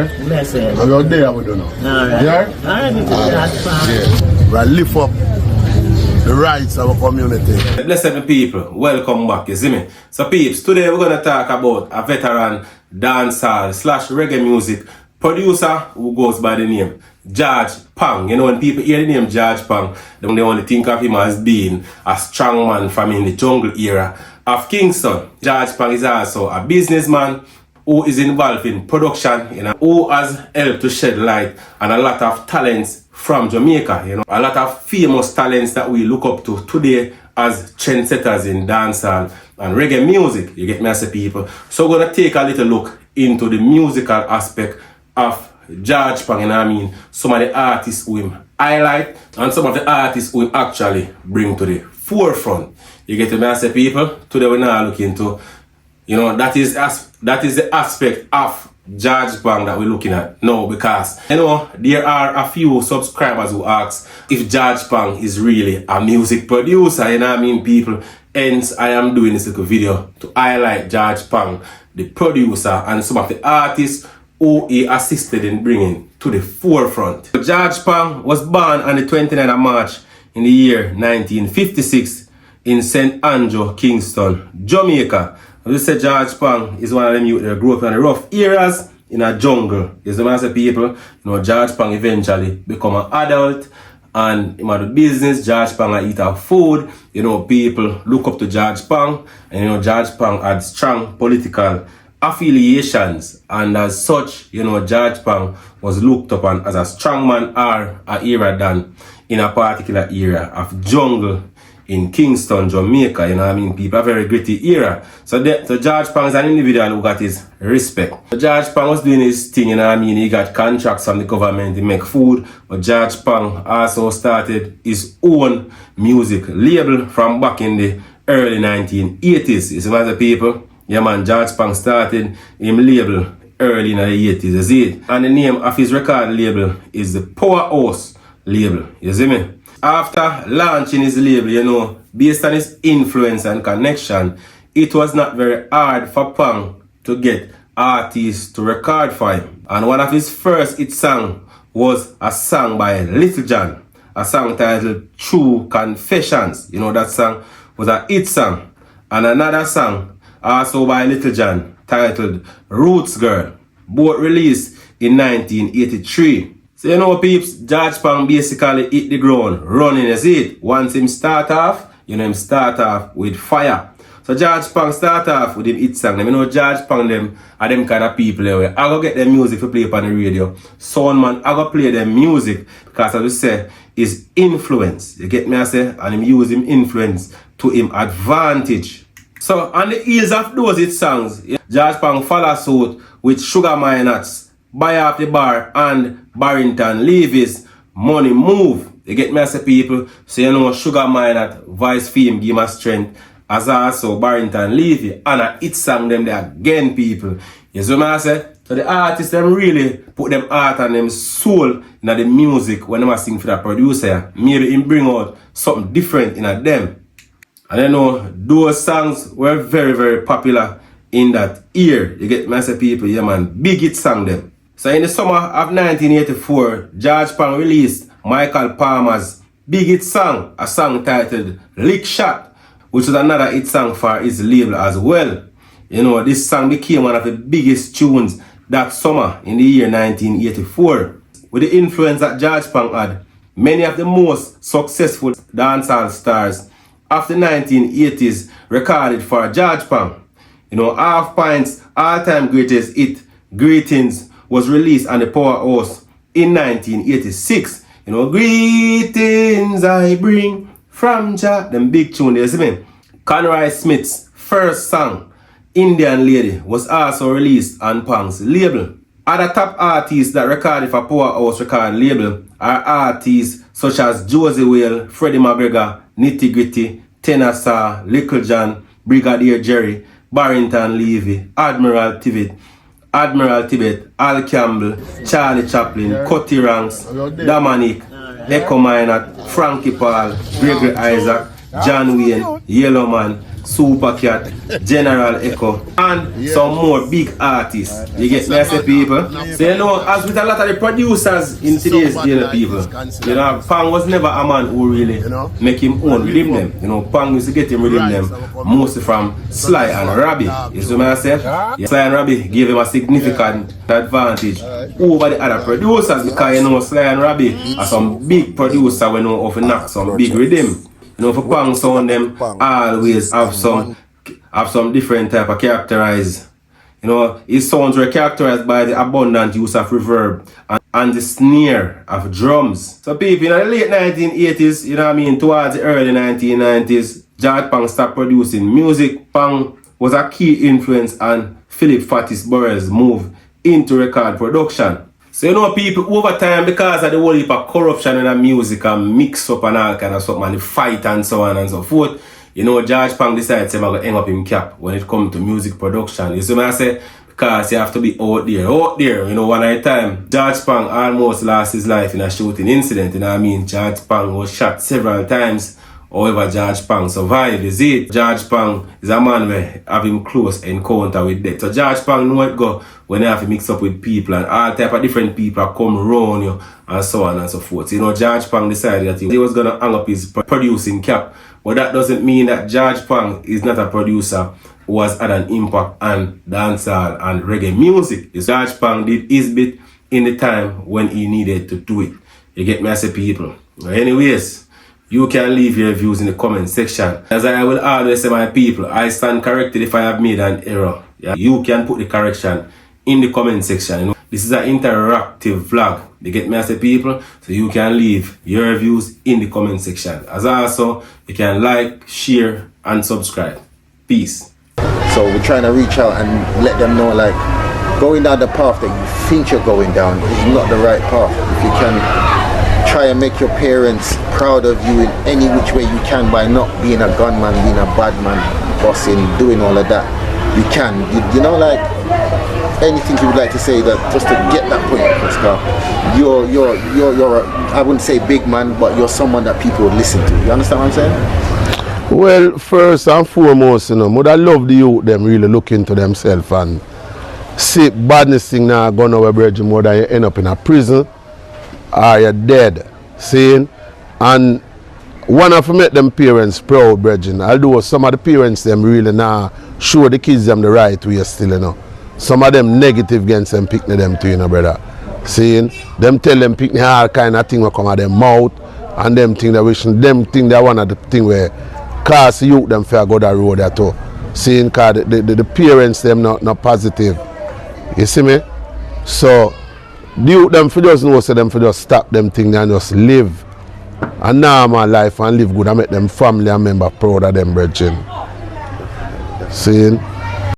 Blessed. I'm out there, we don't know. Alright. Yeah? Alright, that's fine. Yeah. We lift up the rights of our community. Blessed people, welcome back, you see me? So peeps, today we're gonna talk about a veteran dancehall / reggae music producer who goes by the name George Phang. You know, when people hear the name George Phang, they only think of him as being a strong man from in the jungle era of Kingston. George Phang is also a businessman who is involved in production, you know, who has helped to shed light on a lot of talents from Jamaica, you know, a lot of famous talents that we look up to today as trendsetters in dancehall and reggae music, you get me as a people. So we're gonna take a little look into the musical aspect of George Phang, you know what I mean? Some of the artists who him highlight and some of the artists who him actually bring to the forefront. You get me as a people? Today we're now looking into, you know, that is the aspect of George Phang that we're looking at now, because you know there are a few subscribers who ask if George Phang is really a music producer, you know what I mean, people. Hence I am doing this little video to highlight George Phang, the producer, and some of the artists who he assisted in bringing to the forefront. George Phang was born on the 29th of March in the year 1956 in St. Andrew, Kingston, Jamaica. As we say, George Phang is one of them youth that grew up in the rough areas in a jungle. Is the master people. You know, George Phang eventually become an adult and him have the business. George Phang eat our food. You know, people look up to George Phang, and you know, George Phang had strong political affiliations, and as such, you know, George Phang was looked upon as a strong man or a era than in a particular area of jungle in Kingston, Jamaica, you know what I mean, people, a very gritty era. So George Phang is an individual who got his respect. So George Phang was doing his thing, you know what I mean, he got contracts from the government to make food, but George Phang also started his own music label from back in the early 1980s. You see what the people? Yeah man, George Phang started him label early in the 80s, you see it? And the name of his record label is the Powerhouse label, you see me? After launching his label, you know, based on his influence and connection, it was not very hard for Phang to get artists to record for him. And one of his first hit songs was a song by Little John, a song titled True Confessions. You know, that song was a hit song. And another song, also by Little John, titled Roots Girl, both released in 1983. So you know peeps, George Phang basically hit the ground running, you see it. Once him start off, you know him start off with fire. So George Phang start off with him hit song. You know George Phang them are them kind of people where I go get them music to play up on the radio. Sound man, I go play them music because as we say, his influence. You get me I say? And him use him influence to him advantage. So on the heels of those hit songs, George Phang follow suit with Sugar Minot's Buy Off the Bar and Barrington Levy's Money Move. You get me as a people? So you know Sugar Minot voice fame give him strength, as also Barrington Levy, and a hit song them there again, people. You see what I say? So the artists them really put them heart and them soul in the music when they sing for the producer. Maybe him bring out something different in them. And you know those songs were very, very popular in that year. You get me as a people, yeah man, big hit song them. So in the summer of 1984, George Phang released Michael Palmer's big hit song, a song titled Lick Shot, which was another hit song for his label as well. You know, this song became one of the biggest tunes that summer in the year 1984. With the influence that George Phang had, many of the most successful dancehall stars of the 1980s recorded for George Phang. You know, Half Pint's all-time greatest hit, Greetings, was released on the Powerhouse in 1986. You know, greetings I bring from Jah. Them big tune, you see me? Conroy Smith's first song, Indian Lady, was also released on Phang's label. Other top artists that recorded for Powerhouse record label are artists such as Josie Whale, Freddie McGregor, Nitty Gritty, Tenor Saw, Little John, Brigadier Jerry, Barrington Levy, Admiral Tibet, Al Campbell, Charlie Chaplin, Cutty Ranks, Dominic, Echo Minot, Frankie Paul, Gregory Isaac, John Wayne, Yellowman, Super Cat, General Echo, and some more big artists. You get me, I say, people? So you know, as with a lot of the producers in today's day, people, you know, Phang was never a man who really make him own rhythm them. You know, Phang used to get him rhythm them mostly from Sly and Robbie. You see what I say? Yeah. Sly and Robbie gave him a significant advantage over the other producers, because you know Sly and Robbie are some big producers who know how to knock some big rhythm. You know, for Phang sound them always have some different type of characterize. You know, his sounds were characterized by the abundant use of reverb and the snare of drums. So people, in the late 1980s, you know what I mean, towards the early 1990s, George Phang stopped producing music. Phang was a key influence on Philip Fatis Burrell's move into record production. So you know, people over time, because of the whole heap of corruption in the music and mix up and all kind of stuff, and the fight and so on and so forth, you know, George Phang decided to hang up him cap when it comes to music production. You see what I say? Because you have to be out there. You know, one at a time, George Phang almost lost his life in a shooting incident. You know what I mean? George Phang was shot several times. However, George Phang survived, is it? George Phang is a man where have him close encounter with death. So George Phang know it go when you have to mix up with people, and all type of different people come around you and so on and so forth. You know, George Phang decided that he was gonna hang up his producing cap. But that doesn't mean that George Phang is not a producer who has had an impact on dancehall and reggae music. George Phang did his bit in the time when he needed to do it. You get me, I say, people. Anyways, you can leave your views in the comment section. As I will always say, my people, I stand corrected if I have made an error. Yeah? You can put the correction in the comment section. You know, this is an interactive vlog. You get me, I say, people? So you can leave your views in the comment section. As also, you can like, share, and subscribe. Peace. So we're trying to reach out and let them know, like, going down the path that you think you're going down is not the right path. If you can try and make your parents proud of you in any which way you can by not being a gunman, being a bad man, bossing, doing all of that, you can. You know, like, anything you would like to say that just to get that point across, you're I wouldn't say big man, but you're someone that people would listen to. You understand what I'm saying? Well, first and foremost, you know, I love the youth them really look into themselves and see badness thing now going over bridge more than you end up in a prison or you're dead. Seeing? And one of them make them parents proud, brethren. Although some of the parents them really now show the kids them the right way still, you know. Some of them negative against them picking them too, you know, brother. Seeing? Them tell them picking all kind of thing will come out of them mouth, and them think that them think that one of the thing where cause youth them fair go that road at all. Seeing? Cause the parents them not positive. You see me? So the youth them for just know, so them for just stop them thing and just live a normal life and live good and make them family and member proud of them, brethren. Seeing?